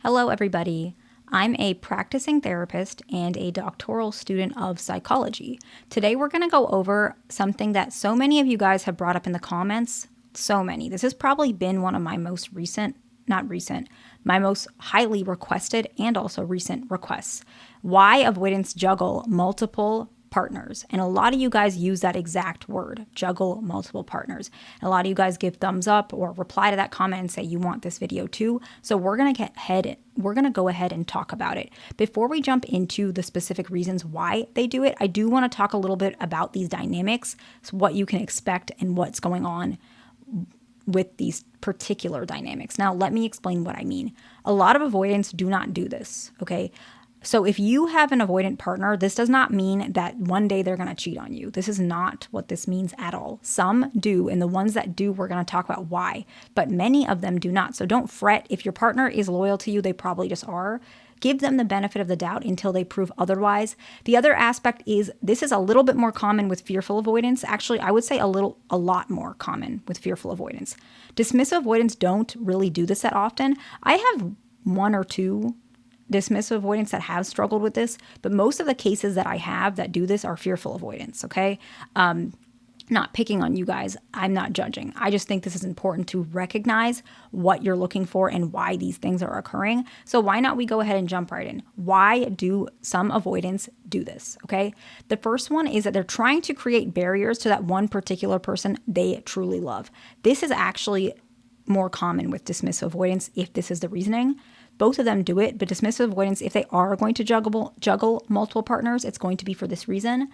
Hello, everybody. I'm a practicing therapist and a doctoral student of psychology. Today, we're going to go over something that so many of you guys have brought up in the comments. So many. This has probably been one of my most my most highly requested and also recent requests. Why avoidance juggle multiple partners? And a lot of you guys use that exact word, juggle multiple partners. And a lot of you guys give thumbs up or reply to that comment and say you want this video too. So we're going to go ahead and talk about it. Before we jump into the specific reasons why they do it, I do want to talk a little bit about these dynamics, so what you can expect and what's going on with these particular dynamics. Now, let me explain what I mean. A lot of avoidants do not do this, okay? So if you have an avoidant partner, this does not mean that one day they're going to cheat on you. This is not what this means at all. Some do, and the ones that do, we're going to talk about why, but many of them do not. So don't fret. If your partner is loyal to you, they probably just are. Give them the benefit of the doubt until they prove otherwise. The other aspect is this is a little bit more common with fearful avoidance. Actually, I would say a lot more common with fearful avoidance. Dismissive avoidance don't really do this that often. I have one or two dismissive avoidance that have struggled with this, but most of the cases that I have that do this are fearful avoidance, okay? Not picking on you guys. I'm not judging. I just think this is important to recognize what you're looking for and why these things are occurring. So why not we go ahead and jump right in? Why do some avoidants do this, okay? The first one is that they're trying to create barriers to that one particular person they truly love. This is actually more common with dismissive avoidance if this is the reasoning. Both of them do it, but dismissive avoidance, if they are going to juggle multiple partners, it's going to be for this reason.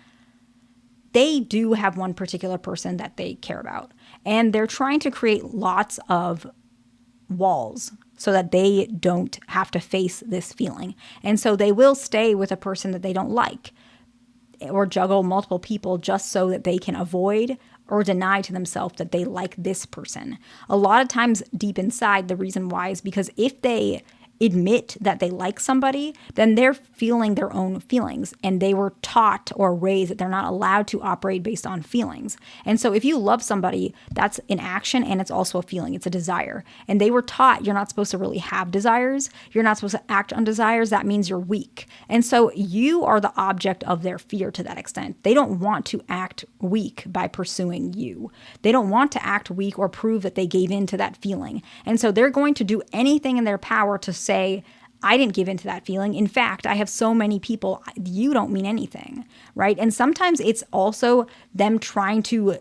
They do have one particular person that they care about, and they're trying to create lots of walls so that they don't have to face this feeling. And so they will stay with a person that they don't like or juggle multiple people just so that they can avoid or deny to themselves that they like this person. A lot of times deep inside, the reason why is because if they admit that they like somebody, then they're feeling their own feelings, and they were taught or raised that they're not allowed to operate based on feelings. And so if you love somebody, that's an action and it's also a feeling, it's a desire. And they were taught you're not supposed to really have desires, you're not supposed to act on desires, that means you're weak. And so you are the object of their fear to that extent. They don't want to act weak by pursuing you. They don't want to act weak or prove that they gave in to that feeling. And so they're going to do anything in their power to say, I didn't give into that feeling. In fact, I have so many people, you don't mean anything, right? And sometimes it's also them trying to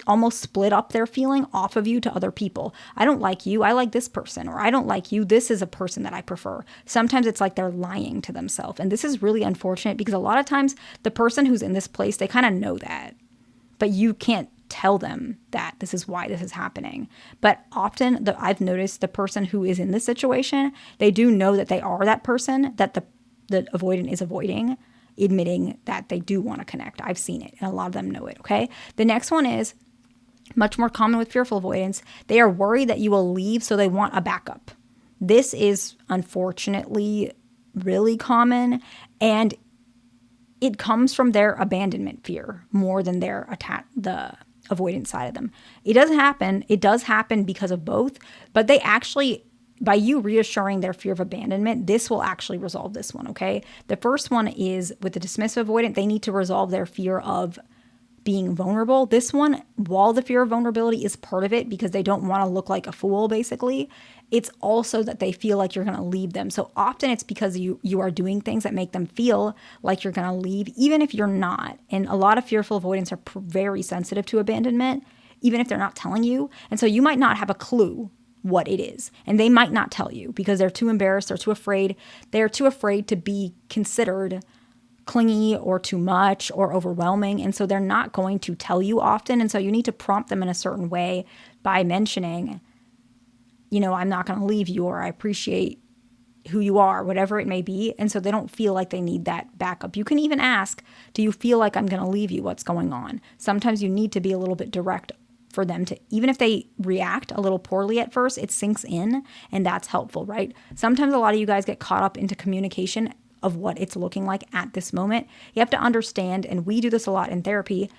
almost split up their feeling off of you to other people. I don't like you, I like this person, or I don't like you, this is a person that I prefer. Sometimes it's like they're lying to themselves. And this is really unfortunate because a lot of times the person who's in this place, they kind of know that, but you can't tell them that this is why this is happening. But often I've noticed the person who is in this situation, they do know that they are that person that the avoidant is avoiding, admitting that they do want to connect. I've seen it, and a lot of them know it, okay? The next one is much more common with fearful avoidance. They are worried that you will leave, so they want a backup. This is unfortunately really common, and it comes from their abandonment fear more than the avoidant side of them. It does happen because of both, but they actually, by you reassuring their fear of abandonment, this will actually resolve this one, okay? The first one is with the dismissive avoidant, they need to resolve their fear of being vulnerable. This one, while the fear of vulnerability is part of it because they don't want to look like a fool, basically, it's also that they feel like you're going to leave them. So often it's because you are doing things that make them feel like you're going to leave, even if you're not. And a lot of fearful avoidants are very sensitive to abandonment, even if they're not telling you. And so you might not have a clue what it is. And they might not tell you because they're too embarrassed, they're too afraid. They're too afraid to be considered clingy or too much or overwhelming. And so they're not going to tell you often. And so you need to prompt them in a certain way by mentioning, I'm not going to leave you, or I appreciate who you are, whatever it may be. And so they don't feel like they need that backup. You can even ask, do you feel like I'm going to leave you? What's going on? Sometimes you need to be a little bit direct for them to, even if they react a little poorly at first, it sinks in, and that's helpful, right? Sometimes a lot of you guys get caught up into communication of what it's looking like at this moment. You have to understand, and we do this a lot in therapy,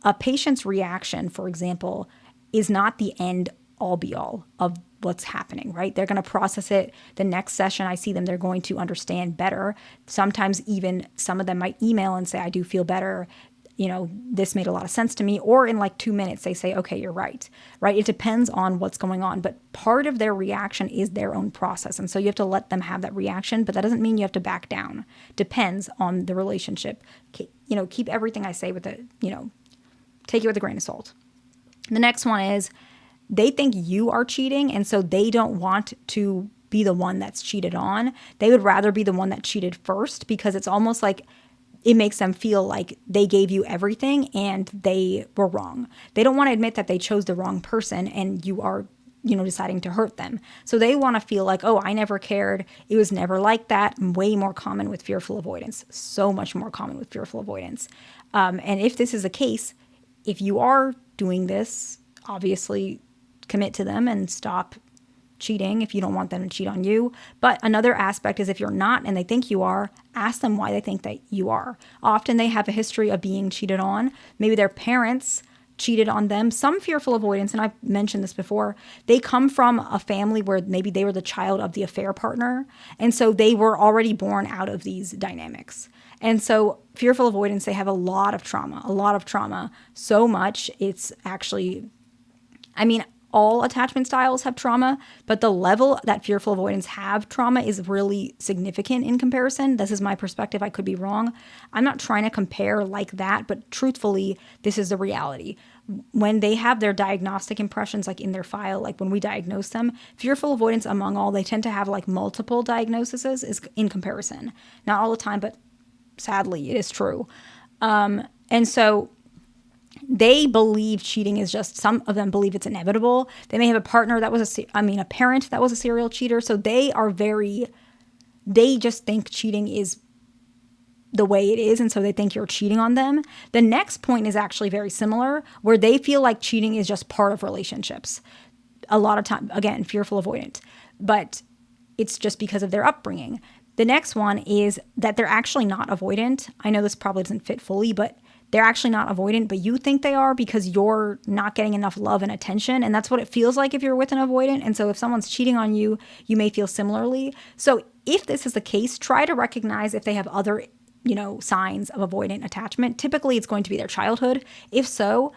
a patient's reaction, for example, is not the end all be all of what's happening, right? They're going to process it. The next session I see them, they're going to understand better. Sometimes even some of them might email and say, I do feel better. This made a lot of sense to me. Or in like 2 minutes, they say, okay, you're right? It depends on what's going on. But part of their reaction is their own process. And so you have to let them have that reaction, but that doesn't mean you have to back down. Depends on the relationship. Keep everything I say with take it with a grain of salt. The next one is they think you are cheating. And so they don't want to be the one that's cheated on. They would rather be the one that cheated first, because it's almost like it makes them feel like they gave you everything and they were wrong. They don't want to admit that they chose the wrong person and you are, deciding to hurt them. So they want to feel like, oh, I never cared. It was never like that. Way more common with fearful avoidance. So much more common with fearful avoidance. And if this is the case, if you are doing this, obviously commit to them and stop cheating if you don't want them to cheat on you. But another aspect is if you're not and they think you are, ask them why they think that you are. Often they have a history of being cheated on. Maybe their parents cheated on them. Some fearful avoidance, and I've mentioned this before, they come from a family where maybe they were the child of the affair partner. And so they were already born out of these dynamics. And so fearful avoidance, they have a lot of trauma, so much it's actually, all attachment styles have trauma, but the level that fearful avoidance have trauma is really significant in comparison. This is my perspective. I could be wrong. I'm not trying to compare like that, but truthfully, this is the reality. When they have their diagnostic impressions, like in their file, like when we diagnose them, fearful avoidance among all, they tend to have like multiple diagnoses is in comparison. Not all the time, but sadly, it is true. And so they believe cheating is just, some of them believe it's inevitable. They may have a partner that was a parent that was a serial cheater. So they just think cheating is the way it is. And so they think you're cheating on them. The next point is actually very similar, where they feel like cheating is just part of relationships. A lot of time, again, fearful avoidant, but it's just because of their upbringing. The next one is that they're actually not avoidant. I know this probably doesn't fit fully, but they're actually not avoidant, but you think they are because you're not getting enough love and attention. And that's what it feels like if you're with an avoidant. And so if someone's cheating on you, you may feel similarly. So if this is the case, try to recognize if they have other, signs of avoidant attachment. Typically, it's going to be their childhood. If so,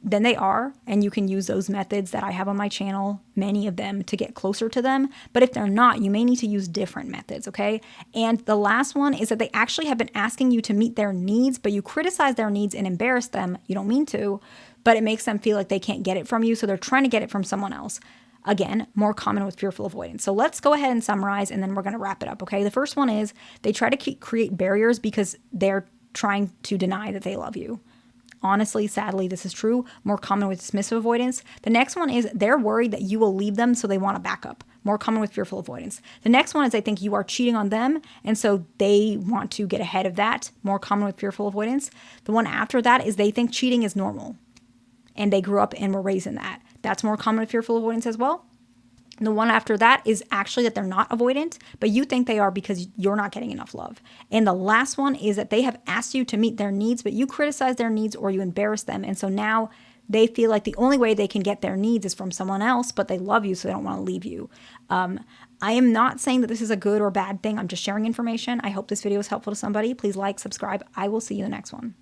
then they are, and you can use those methods that I have on my channel, many of them, to get closer to them. But if they're not, you may need to use different methods, okay? And the last one is that they actually have been asking you to meet their needs, but you criticize their needs and embarrass them. You don't mean to, but it makes them feel like they can't get it from you, so they're trying to get it from someone else. Again, more common with fearful avoidance. So let's go ahead and summarize, and then we're going to wrap it up, okay? The first one is they try to create barriers because they're trying to deny that they love you. Honestly, sadly, this is true. More common with dismissive avoidance. The next one is they're worried that you will leave them, so they want a backup. More common with fearful avoidance. The next one is they think you are cheating on them, and so they want to get ahead of that. More common with fearful avoidance. The one after that is they think cheating is normal, and they grew up and were raised in that. That's more common with fearful avoidance as well. The one after that is actually that they're not avoidant, but you think they are because you're not getting enough love. And the last one is that they have asked you to meet their needs, but you criticize their needs or you embarrass them. And so now they feel like the only way they can get their needs is from someone else, but they love you, so they don't want to leave you. I am not saying that this is a good or bad thing. I'm just sharing information. I hope this video was helpful to somebody. Please like, subscribe. I will see you in the next one.